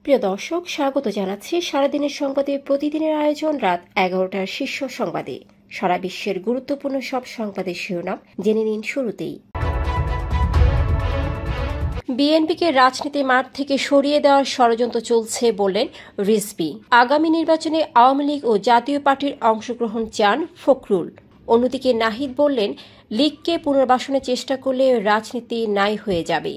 প্রিয় দর্শক, স্বাগত জানাচ্ছি সারাদিনের সংবাদে প্রতিদিনের আয়োজন রাত 11টার শীর্ষ সংবাদে। সারা বিশ্বের গুরুত্বপূর্ণ সব সংবাদের শিরোনাম জেনে নিন শুরুতেই। বিএনপিকে রাজনীতি মাঠ থেকে সরিয়ে দেওয়ার ষড়যন্ত্র চলছে বললেন রিজভী। আগামী নির্বাচনে আওয়ামী লীগ ও জাতীয় পার্টির অংশগ্রহণ চান ফখরুল। অন্যদিকে নাহিদ বললেন, লীগকে পুনর্বাসনের চেষ্টা করলে রাজনীতি নাই হয়ে যাবে।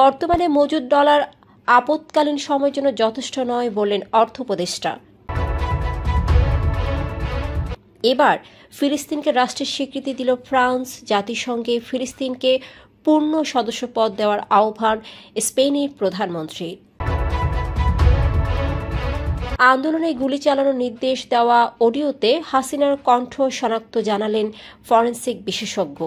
বর্তমানে মজুদ ডলার আপৎকালীন সময়ের জন্য যথেষ্ট নয় বললেন অর্থ উপদেষ্টা। এবার ফিলিস্তিনকে রাষ্ট্রের স্বীকৃতি দিল ফ্রান্স। জাতিসংঘে ফিলিস্তিনকে পূর্ণ সদস্যপদ দেওয়ার আহ্বান স্পেনের প্রধানমন্ত্রীর। আন্দোলনে গুলি চালানোর নির্দেশ দেওয়া অডিওতে হাসিনার কণ্ঠ শনাক্ত জানালেন ফরেনসিক বিশেষজ্ঞ।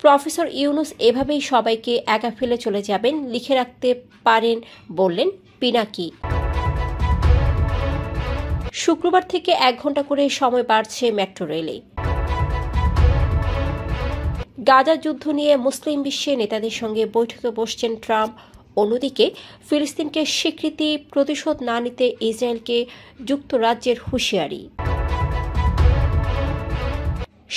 প্রফেসর ইউনুস এভাবেই সবাইকে একা ফেলে চলে যাবেন, লিখে রাখতে পারেন বললেন পিনাকি। শুক্রবার থেকে 1 ঘণ্টা করে সময় বাড়ছে মেট্রো রেলে। গাজা যুদ্ধ নিয়ে মুসলিম বিশ্বের নেতাদের সঙ্গে বৈঠকে বসছেন ট্রাম্প। অন্যদিকে ফিলিস্তিনকে স্বীকৃতি প্রতিশোধ না নিতে ইসরায়েলকে যুক্তরাজ্যের হুঁশিয়ারি।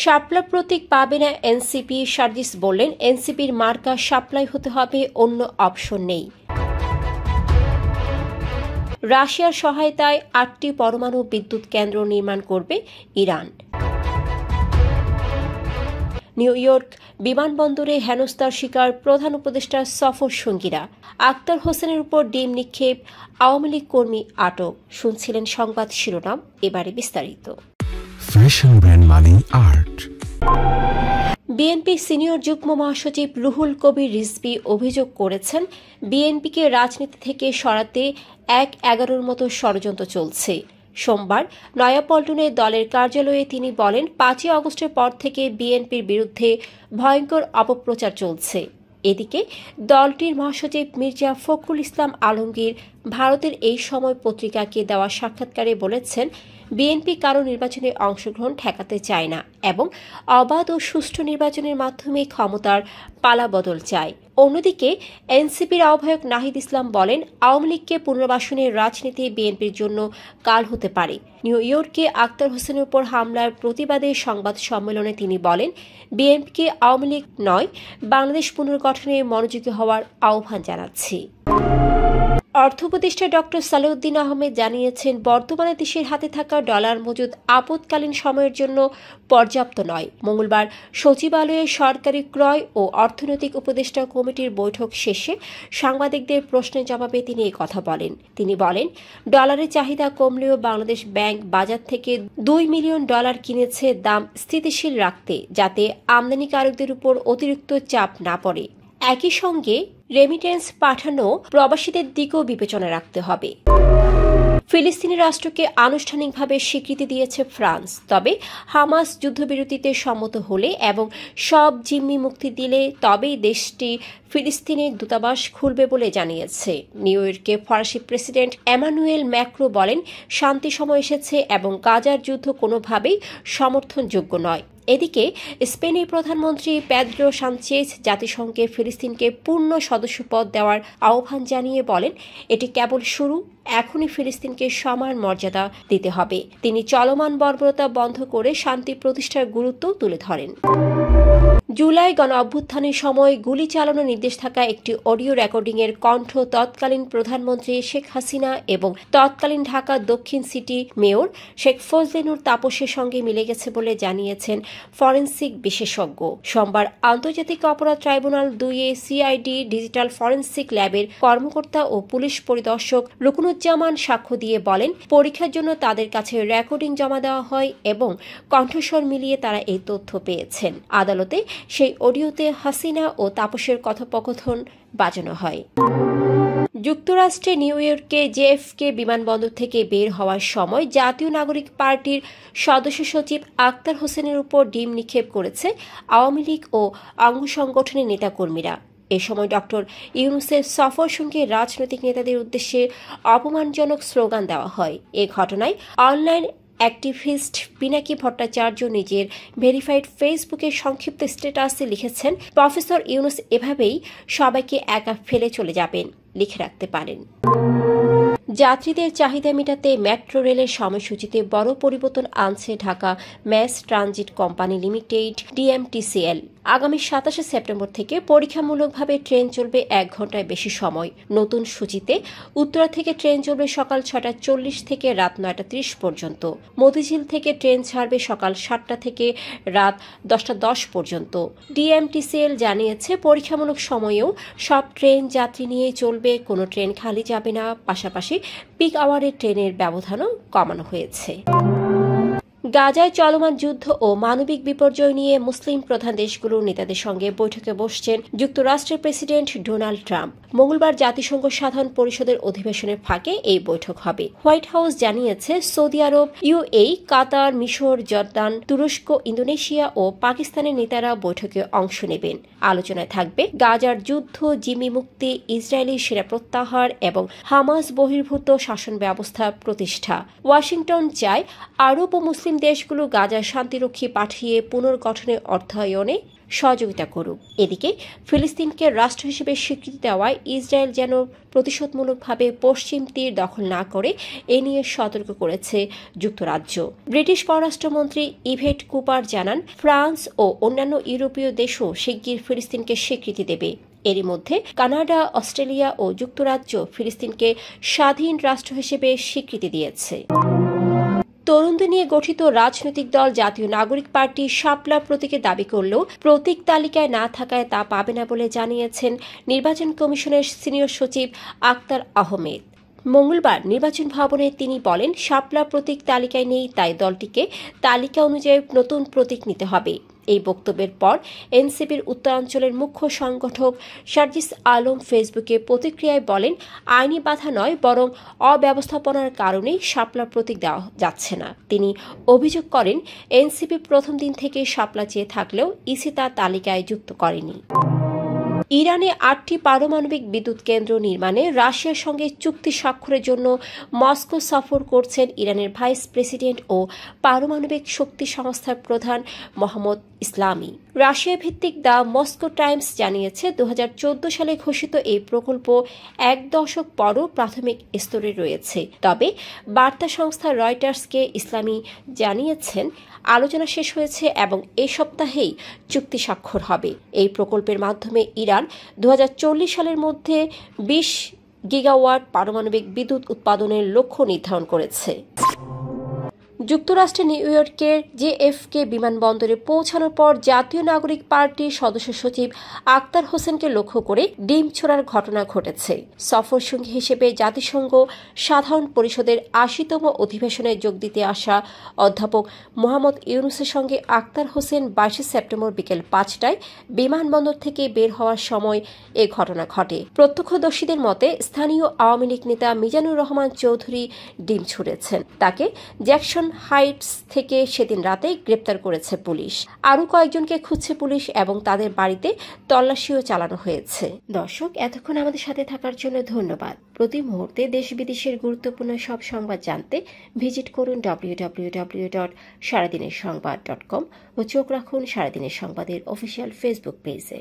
শাপলা প্রতীক পাবে না এনসিপি, সার্জিস বললেন, এনসিপির মার্কা শাপলাই হতে হবে, অন্য অপশন নেই। রাশিয়ার সহায়তায় 8টি পরমাণু বিদ্যুৎ কেন্দ্র নির্মাণ করবে ইরান। নিউ ইয়র্ক বিমানবন্দরে হেনস্থার শিকার প্রধান উপদেষ্টার সফর সঙ্গীরা। আক্তার হোসেনের উপর ডিম নিক্ষেপ, আওয়ামী লীগ কর্মী আটক। শুনছিলেন সংবাদ শিরোনাম, এবারে বিস্তারিত। ফ্যাশন ব্র্যান্ড মানে আর্ট। বিএনপি সিনিয়র যুগ্ম মহাসচিব রুহুল কবির রিজভী অভিযোগ করেছেন, বিএনপিকে রাজনীতি থেকে সরাতে 1/11 মতো ষড়যন্ত্র চলছে। সোমবার নয়াপল্টনে দলের কার্যালয়ে তিনি বলেন, 5 আগস্টের পর থেকে বিএনপির বিরুদ্ধে ভয়ঙ্কর অপপ্রচার চলছে। এদিকে দলটির মহাসচিব মির্জা ফখরুল ইসলাম আলমগীর ভারতের এই সময় পত্রিকাকে দেওয়া সাক্ষাৎকারে বলেছেন, বিএনপি কারো নির্বাচনে অংশগ্রহণ ঠেকাতে চায় না এবং অবাধ ও সুষ্ঠু নির্বাচনের মাধ্যমে ক্ষমতার পালাবদল চায়। অন্যদিকে এনসিপির আহ্বায়ক নাহিদ ইসলাম বলেন, আওয়ামী লীগকে পুনর্বাসনের রাজনীতি বিএনপির জন্য কাল হতে পারে। নিউ ইয়র্কে আক্তার হোসেনের উপর হামলার প্রতিবাদে সংবাদ সম্মেলনে তিনি বলেন, বিএনপিকে আওয়ামী লীগ নয়, বাংলাদেশ পুনর্গঠনে মনোযোগী হওয়ার আহ্বান জানাচ্ছি। অর্থ উপদেষ্টা ডক্টর সালেউদ্দিন আহমেদ জানিয়েছেন, বর্তমানে দেশের হাতে থাকা ডলার মজুদ আপৎকালীন সময়ের জন্য পর্যাপ্ত নয়। মঙ্গলবার সচিবালয়ে সরকারি ক্রয় ও অর্থনৈতিক উপদেষ্টা কমিটির বৈঠক শেষে সাংবাদিকদের প্রশ্নের জবাবে তিনি এই কথা বলেন। তিনি বলেন, ডলারের চাহিদা কমলেও বাংলাদেশ ব্যাংক বাজার থেকে $2 মিলিয়ন কিনেছে দাম স্থিতিশীল রাখতে, যাতে আমদানিকারকদের উপর অতিরিক্ত চাপ না পড়ে। একই সঙ্গে রেমিটেন্স পাঠানো প্রবাসীদের দিকেও বিবেচনা রাখতে হবে। ফিলিস্তিনি রাষ্ট্রকে আনুষ্ঠানিকভাবে স্বীকৃতি দিয়েছে ফ্রান্স। তবে হামাস যুদ্ধবিরতিতে সম্মত হলে এবং সব জিম্মি মুক্তি দিলে তবেই দেশটি ফিলিস্তিনের দূতাবাস খুলবে বলে জানিয়েছে। নিউ ইয়র্কে ফরাসি প্রেসিডেন্ট এমানুয়েল ম্যাক্রো বলেন, শান্তি সময় এসেছে এবং গাজার যুদ্ধ কোনোভাবেই সমর্থনযোগ্য নয়। এদিকে স্পেনের প্রধানমন্ত্রী পেদ্রো সানচেজ জাতিসংঘে ফিলিস্তিনকে পূর্ণ সদস্যপদ দেওয়ার আহ্বান জানিয়ে বলেন, এটি কেবল শুরু, এখনই ফিলিস্তিনকে সমান মর্যাদা দিতে হবে। তিনি চলমান বর্বরতা বন্ধ করে শান্তি প্রতিষ্ঠার গুরুত্ব তুলে ধরেন। জুলাই গণ অভ্যুত্থানের সময় গুলি চালানোর নির্দেশ থাকা একটি অডিও রেকর্ডিংয়ের কণ্ঠ তৎকালীন প্রধানমন্ত্রী শেখ হাসিনা এবং তৎকালীন ঢাকা দক্ষিণ সিটি মেয়র শেখ ফজলে নূর তাপসের সঙ্গে মিলে গেছে বলে জানিয়েছেন ফরেনসিক বিশেষজ্ঞ। সোমবার আন্তর্জাতিক অপরাধ ট্রাইব্যুনাল 2-এ সিআইডি ডিজিটাল ফরেনসিক ল্যাবের কর্মকর্তা ও পুলিশ পরিদর্শক রুকনুজ্জামান সাক্ষ্য দিয়ে বলেন, পরীক্ষার জন্য তাদের কাছে রেকর্ডিং জমা দেওয়া হয় এবং কণ্ঠস্বর মিলিয়ে তারা এই তথ্য পেয়েছেন। আদালতে সেই অডিওতে হাসিনা ও তাপসের কথোপকথন বাজানো হয়। যুক্তরাষ্ট্রে নিউ ইয়র্কে জেএফকে বিমানবন্দর থেকে বের হওয়ার সময় জাতীয় নাগরিক পার্টির সদস্য সচিব আক্তার হোসেনের উপর ডিম নিক্ষেপ করেছে আওয়ামী লীগ ও অঙ্গ সংগঠনের নেতাকর্মীরা। এ সময় ডক্টর ইউনুসের সফর সঙ্গে রাজনৈতিক নেতাদের উদ্দেশ্যে অপমানজনক স্লোগান দেওয়া হয়। এ ঘটনায় অনলাইন অ্যাক্টিভিস্ট পিনাকি ভট্টাচার্য নিজের ভেরিফাইড ফেসবুকে সংক্ষিপ্ত স্ট্যাটাসে লিখেছেন, প্রফেসর ইউনূস এভাবেই সবাইকে একা ফেলে চলে যাবেন, লিখে রাখতে পারেন। যাত্রীদের চাহিদা মেটাতে মেট্রো রেলের সময়সূচিতে বড় পরিবর্তন আনছে Dhaka mass transit company limited DMTCL. আগামী 27 সেপ্টেম্বর থেকে পরীক্ষামূলকভাবে ট্রেন চলবে 1 ঘন্টায় বেশি সময়। নতুন সূচিতে উত্তরা থেকে ট্রেন চলবে সকাল 6:40 থেকে রাত 9:30 পর্যন্ত। মতিঝিল থেকে ট্রেন ছাড়বে সকাল 7টা থেকে রাত 10:10 পর্যন্ত। ডিএমটিসিএল জানিয়েছে, পরীক্ষামূলক সময়েও সব ট্রেন যাত্রী নিয়ে চলবে, কোনো ট্রেন খালি যাবে না। পাশাপাশি পিক আওয়ারের ট্রেনের ব্যবধানও কমানো হয়েছে। গাজায় চলমান যুদ্ধ ও মানবিক বিপর্যয় নিয়ে মুসলিম প্রধান দেশগুলোর নেতাদের সঙ্গে বৈঠকে বসছেন যুক্তরাষ্ট্রের প্রেসিডেন্ট ডোনাল্ড ট্রাম্প। মঙ্গলবার জাতিসংঘ সাধারণ পরিষদের অধিবেশনের ফাঁকে এই বৈঠক হবে। হোয়াইট হাউস জানিয়েছে, সৌদি আরব, ইউএই, কাতার, মিশর, জর্দান, তুরস্ক, ইন্দোনেশিয়া ও পাকিস্তানের নেতারা বৈঠকে অংশ নেবেন। আলোচনায় থাকবে গাজার যুদ্ধ, জিম্মি মুক্তি, ইসরায়েলি সেনা প্রত্যাহার এবং হামাস বহির্ভূত শাসন ব্যবস্থা প্রতিষ্ঠা। ওয়াশিংটন চায় আরব ও মুসলিম দেশগুলো গাজার শান্তিরক্ষী পাঠিয়ে পুনর্গঠনে অর্থায়নে সহযোগিতা করুক। এদিকে ফিলিস্তিনকে রাষ্ট্র হিসেবে স্বীকৃতি দেওয়ায় ইসরায়েল যেন প্রতিশোধমূলকভাবে পশ্চিম তীর দখল না করে এ নিয়ে সতর্ক করেছে যুক্তরাজ্য। ব্রিটিশ পররাষ্ট্রমন্ত্রী ইভেট কুপার জানান, ফ্রান্স ও অন্যান্য ইউরোপীয় দেশও শিগগির ফিলিস্তিনকে স্বীকৃতি দেবে। এরই মধ্যে কানাডা, অস্ট্রেলিয়া ও যুক্তরাজ্য ফিলিস্তিনকে স্বাধীন রাষ্ট্র হিসেবে স্বীকৃতি দিয়েছে। তরুণদের নিয়ে গঠিত রাজনৈতিক দল জাতীয় নাগরিক পার্টি শাপলা প্রতীকে দাবি করলেও প্রতীক তালিকায় না থাকায় তা পাবে না বলে জানিয়েছেন নির্বাচন কমিশনের সিনিয়র সচিব আক্তার আহমেদ। মঙ্গলবার নির্বাচন ভবনে তিনি বলেন, শাপলা প্রতীক তালিকায় নেই, তাই দলটিকে তালিকা অনুযায়ী নতুন প্রতীক নিতে হবে। এই বক্তব্যের পর এনসিপির উত্তরাঞ্চলের মুখ্য সংগঠক সার্জিস আলম ফেসবুকে প্রতিক্রিয়ায় বলেন, আইনি বাধা নয়, বরং অব্যবস্থাপনার কারণেই শাপলা প্রতীক দেওয়া যাচ্ছে না। তিনি অভিযোগ করেন, এনসিপি প্রথম দিন থেকে শাপলা চেয়ে থাকলেও ইসি তা তালিকায় যুক্ত করেনি। ইরানে 8টি পারমাণবিক বিদ্যুৎ কেন্দ্র নির্মাণে রাশিয়ার সঙ্গে চুক্তি স্বাক্ষরের জন্য মস্কো সফর করছেন ইরানের ভাইস প্রেসিডেন্ট ও পারমাণবিক শক্তি সংস্থার প্রধান মোহাম্মদ ইসলামি। রাশিয়া ভিত্তিক দ্য মস্কো টাইমস জানিয়েছে, 2014 সালে ঘোষিত এই প্রকল্প 1 দশক পরও প্রাথমিক স্তরে রয়েছে। তবে বার্তা সংস্থা রয়টার্সকে ইসলামি জানিয়েছেন, আলোচনা শেষ হয়েছে এবং এ সপ্তাহেই চুক্তি স্বাক্ষর হবে। এই প্রকল্পের মাধ্যমে ইরান 2040 সালের মধ্যে 20 গিগাওয়াট পারমাণবিক বিদ্যুৎ উৎপাদনের লক্ষ্য নির্ধারণ করেছে। যুক্তরাষ্ট্রের নিউ ইয়র্কের জেএফকে বিমানবন্দরে পৌঁছানোর পর জাতীয় নাগরিক পার্টির সদস্য সচিব আক্তার হোসেনকে লক্ষ্য করে ডিম ছোড়ার ঘটনা ঘটেছে। সফর সঙ্গী হিসেবে জাতিসংঘ সাধারণ পরিষদের 80তম অধিবেশনে যোগ দিতে আসা অধ্যাপক মোহাম্মদ ইউনূসের সঙ্গে আক্তার হোসেন 22 সেপ্টেম্বর বিকেল 5টায় বিমানবন্দর থেকে বের হওয়ার সময় এ ঘটনা ঘটে। প্রত্যক্ষদর্শীদের মতে, স্থানীয় আওয়ামী লীগ নেতা মিজানুর রহমান চৌধুরী ডিম ছুড়েছেন। তাকে জ্যাকসন হাইটস থেকে সেদিন রাতে গ্রেপ্তার করেছে পুলিশ। আরও কয়েকজনকে খুঁজছে পুলিশ এবং তাদের বাড়িতে তল্লাশিও চালানো হয়েছে। দর্শক, এতক্ষণ আমাদের সাথে থাকার জন্য ধন্যবাদ। প্রতি মুহূর্তে দেশ বিদেশের গুরুত্বপূর্ণ সব সংবাদ জানতে ভিজিট করুন www.সারাদিনেরসংবাদ.com ও চোখ রাখুন সারাদিনের সংবাদের অফিসিয়াল ফেসবুক পেজে।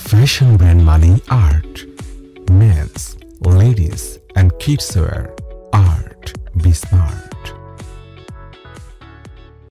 Fashion brand Mali Art. Men's, ladies and kids wear. Art. Be smart.